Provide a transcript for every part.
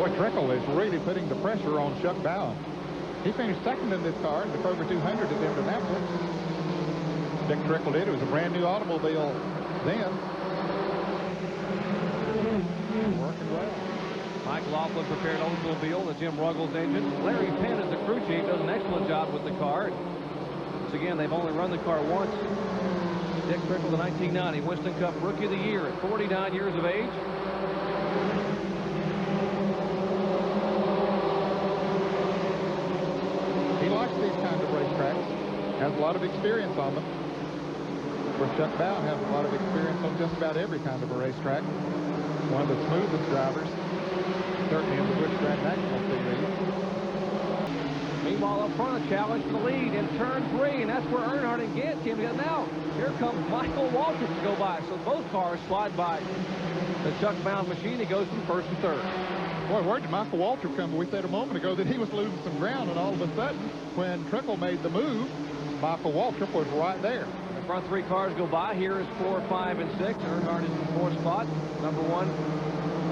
Boy, Trickle is really putting the pressure on Chuck Bown. He finished second in this car in the Kroger 200 at Indianapolis. Dick Trickle did. It was a brand new automobile then. Working well. Mike Laughlin prepared Oldsmobile, the Jim Ruggles engine. Larry Penn is the crew chief, does an excellent job with the car. Once again, they've only run the car once. Dick Trickle, the 1990 Winston Cup Rookie of the Year at 49 years of age. He likes these kinds of racetracks. Has a lot of experience on them. Of course, Chuck Bown has a lot of experience on just about every kind of a racetrack. One of the smoothest drivers, certainly in the Busch Grand National Series. Meanwhile, up front, a challenge for the lead in turn 3, and that's where Earnhardt and Gant came together. Now, here comes Michael Waltrip to go by. So both cars slide by the Chuck Bown machine. He goes from first and third. Boy, where did Michael Waltrip come? We said a moment ago that he was losing some ground, and all of a sudden, when Trickle made the move, Michael Waltrip was right there. The front 3 cars go by. Here is 4, 5, and 6. Earnhardt is in the 4th spot. Number 1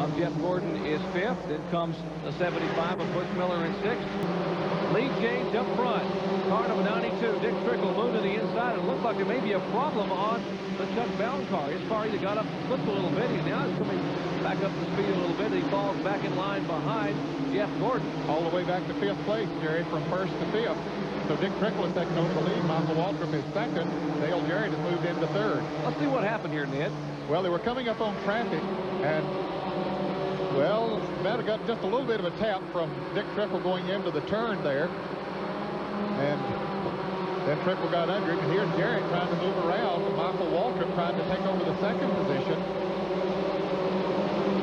of Jeff Gordon is 5th. Then comes the 75 of Butch Miller in 6th. Lead change up front. Car number 92, Dick Trickle, moved to the inside. It looked like there may be a problem on the Chuck Bown car. His car either got up and flipped a little bit. He's now coming back up to speed a little bit. He falls back in line behind Jeff Gordon. All the way back to 5th place, Jerry, from 1st to 5th. So Dick Trickle is taking over the lead. Michael Waltrip is 2nd. Dale Jarrett has moved into 3rd. Let's see what happened here, Ned. Well, they were coming up on traffic, and well, that got just a little bit of a tap from Dick Trickle going into the turn there. And then Trickle got under him. And here's Jarrett trying to move around. And Michael Waltrip trying to take over the 2nd position.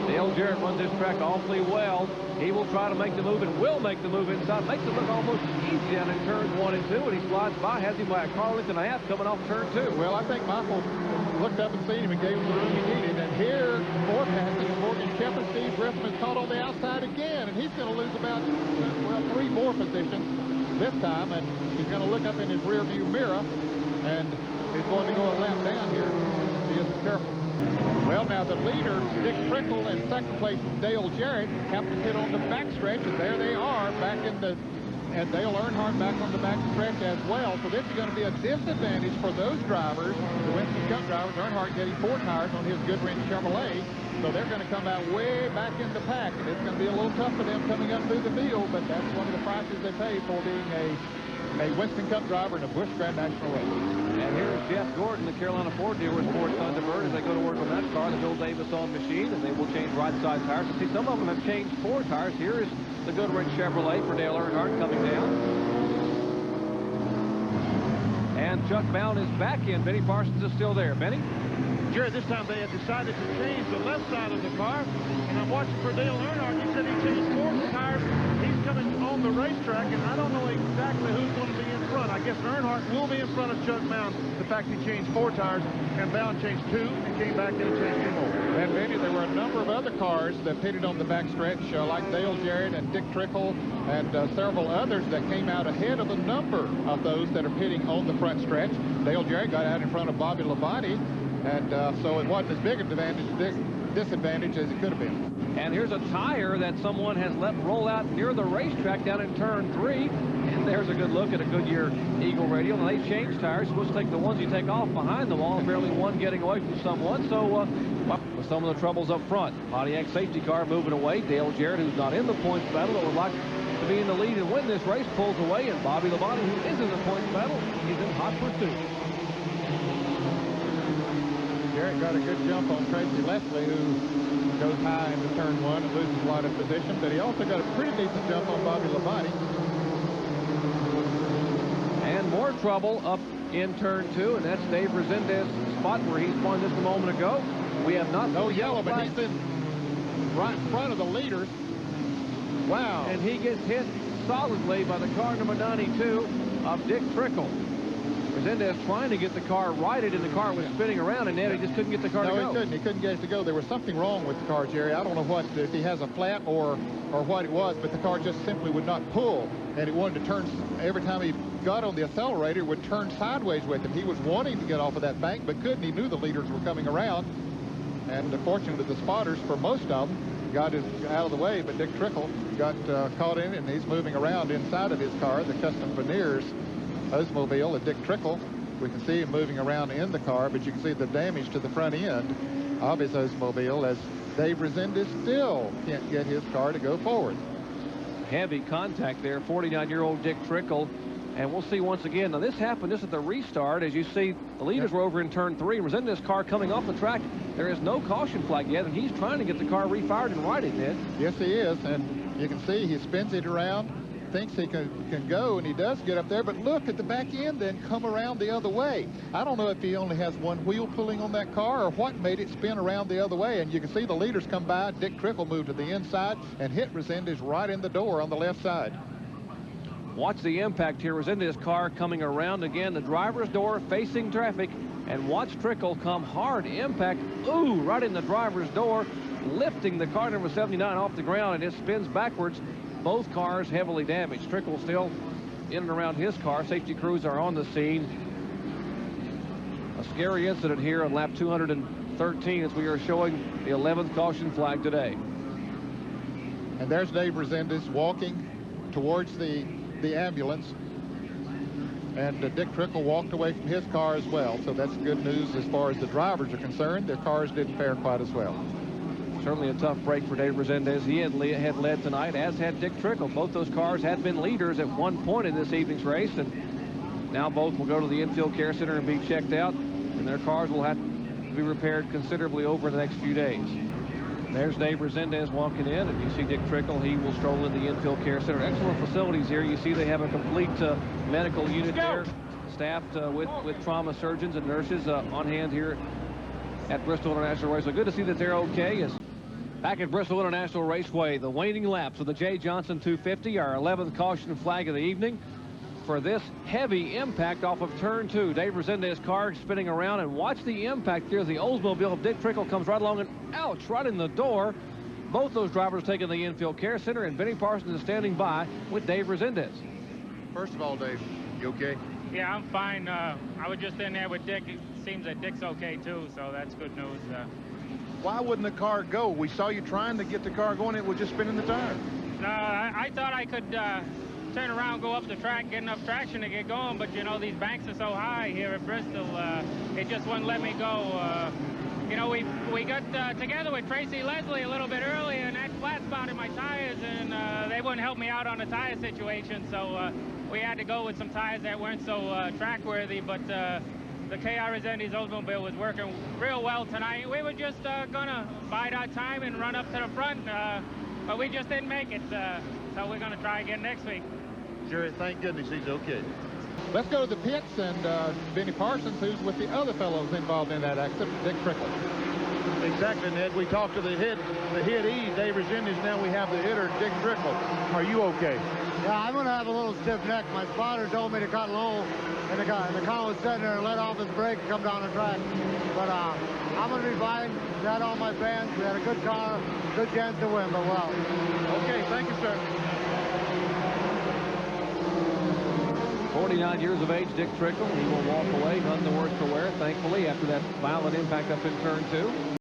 Dale Jarrett runs this track awfully well. He will try to make the move and will make the move inside. Makes it look almost easy down in turns 1 and 2. And he slides by, has him by a car length and a half coming off turn 2. Well, I think Michael looked up and seen him and gave him the room he needed. And here, more passing. Morgan Shepherd, Steve Griffin is caught on the outside again. And he's going to lose about, well, 3 more positions this time. And he's going to look up in his rear view mirror. And he's going to go a lap down here. He isn't careful. Well, now the leader, Dick Trickle, in 2nd place, Dale Jarrett, happened to hit on the backstretch, and there they are back in the, and Dale Earnhardt back on the backstretch as well. So this is going to be a disadvantage for those drivers, the Winston Cup drivers. Earnhardt getting 4 tires on his Goodwrench Chevrolet, so they're going to come out way back in the pack, and it's going to be a little tough for them coming up through the field, but that's one of the prices they pay for being a Winston Cup driver in a Busch Grand National race. And here's Jeff Gordon, the Carolina Ford dealer's Ford Thunderbird, as they go to work on that car, the Bill Davison machine, and they will change right side tires. You see, some of them have changed 4 tires. Here is the Goodwrench Chevrolet for Dale Earnhardt coming down. And Chuck Bown is back in. Benny Parsons is still there. Benny? Jerry, this time they had decided to change the left side of the car, and I'm watching for Dale Earnhardt. He said he changed 4 tires. He's coming on the racetrack, and I don't know exactly who's going to be in front. I guess Earnhardt will be in front of Chuck Bown. The fact he changed 4 tires, and Bown changed 2, and came back in and changed 2 more. And Benny, there were a number of other cars that pitted on the backstretch, like Dale Jarrett and Dick Trickle, and several others that came out ahead of a number of those that are pitting on the front stretch. Dale Jarrett got out in front of Bobby Labonte, and so it wasn't as big a disadvantage as it could have been. And here's a tire that someone has let roll out near the racetrack down in turn 3. And there's a good look at a Goodyear Eagle radial. And they changed tires. You're supposed to take the ones you take off behind the wall. Apparently one getting away from someone. So with some of the troubles up front, Pontiac safety car moving away. Dale Jarrett, who's not in the points battle, but would like to be in the lead and win this race, pulls away. And Bobby Labonte, who is in the points battle, he's in hot pursuit. Jarrett got a good jump on Tracy Leslie, who goes high into turn 1 and loses a lot of position, but he also got a pretty decent jump on Bobby Labonte. And more trouble up in turn 2, and that's Dave Rezendes' spot where he spun just a moment ago. We have not... No yellow, but he's in right in front of the leaders. Wow. And he gets hit solidly by the car number 92 of Dick Trickle. Rezendes trying to get the car righted, and the car was spinning around, and Ned, he just couldn't get the car to go. No, he couldn't. He couldn't get it to go. There was something wrong with the car, Jerry. I don't know what, if he has a flat or what it was, but the car just simply would not pull, and it wanted to turn. Every time he got on the accelerator, it would turn sideways with him. He was wanting to get off of that bank, but couldn't. He knew the leaders were coming around, and fortunately the spotters, for most of them, got it out of the way, but Dick Trickle got caught in it, and he's moving around inside of his car, the custom veneers Oldsmobile of Dick Trickle. We can see him moving around in the car, but you can see the damage to the front end of his Oldsmobile as Dave Rezendes still can't get his car to go forward. Heavy contact there, 49-year-old Dick Trickle. And we'll see once again. Now, this happened just at the restart. As you see, the leaders were over in turn 3. And Rezendes' car coming off the track. There is no caution flag yet, and he's trying to get the car refired and righted, Ned. Yes, he is. And you can see he spins it around, thinks he can go, and he does get up there. But look at the back end then come around the other way. I don't know if he only has one wheel pulling on that car or what made it spin around the other way. And you can see the leaders come by. Dick Trickle moved to the inside and hit Rezendes right in the door on the left side. Watch the impact here. Rezendes' car coming around again, the driver's door facing traffic, and watch Trickle come hard impact. Ooh, right in the driver's door, lifting the car number 79 off the ground, and it spins backwards. Both cars heavily damaged. Trickle still in and around his car. Safety crews are on the scene. A scary incident here on lap 213 as we are showing the 11th caution flag today. And there's Dave Rezendes walking towards the ambulance, and Dick Trickle walked away from his car as well, so that's good news as far as the drivers are concerned. Their cars didn't fare quite as well. Certainly a tough break for Dave Rezendes. He had led tonight, as had Dick Trickle. Both those cars had been leaders at one point in this evening's race, and now both will go to the infield care center and be checked out, and their cars will have to be repaired considerably over the next few days. There's Dave Rezendes walking in, and you see Dick Trickle. He will stroll in the infield care center. Excellent facilities here. You see they have a complete medical unit there, staffed with trauma surgeons and nurses on hand here at Bristol International Raceway. Good to see that they're okay. Back at Bristol International Raceway, the waning laps of the J. Johnson 250, our 11th caution flag of the evening for this heavy impact off of turn 2. Dave Rezendes' car spinning around, and watch the impact here. The Oldsmobile of Dick Trickle comes right along and ouch, right in the door. Both those drivers taken to the infield care center, and Benny Parsons is standing by with Dave Rezendes. First of all, Dave, you okay? Yeah, I'm fine. I was just in there with Dick. It seems that Dick's okay too, so that's good news. Why wouldn't the car go? We saw you trying to get the car going. It was just spinning the tire. No, I thought I could turn around, go up the track, get enough traction to get going, but you know, these banks are so high here at Bristol, it just wouldn't let me go. You know, we got together with Tracy Leslie a little bit earlier, and that flat spotted my tires, and they wouldn't help me out on the tire situation, so we had to go with some tires that weren't so track worthy, but the KR Rezendes Oldsmobile was working real well tonight. We were just gonna bide our time and run up to the front, but we just didn't make it, so we're gonna try again next week. Sure, thank goodness he's okay. Let's go to the pits, and Benny Parsons, who's with the other fellows involved in that accident, Dick Trickle. Exactly, Ned. We talked to the hitee, Dave Rezendes. Now we have the hitter, Dick Trickle. Are you okay? Yeah, I'm going to have a little stiff neck. My spotter told me to cut low, and the car was sitting there and let off his brake and come down the track. But I'm going to be fine. We had all my fans. We had a good car, good chance to win, but well. Okay, thank you, sir. 49 years of age, Dick Trickle. He will walk away, none the worse for wear, thankfully, after that violent impact up in turn 2.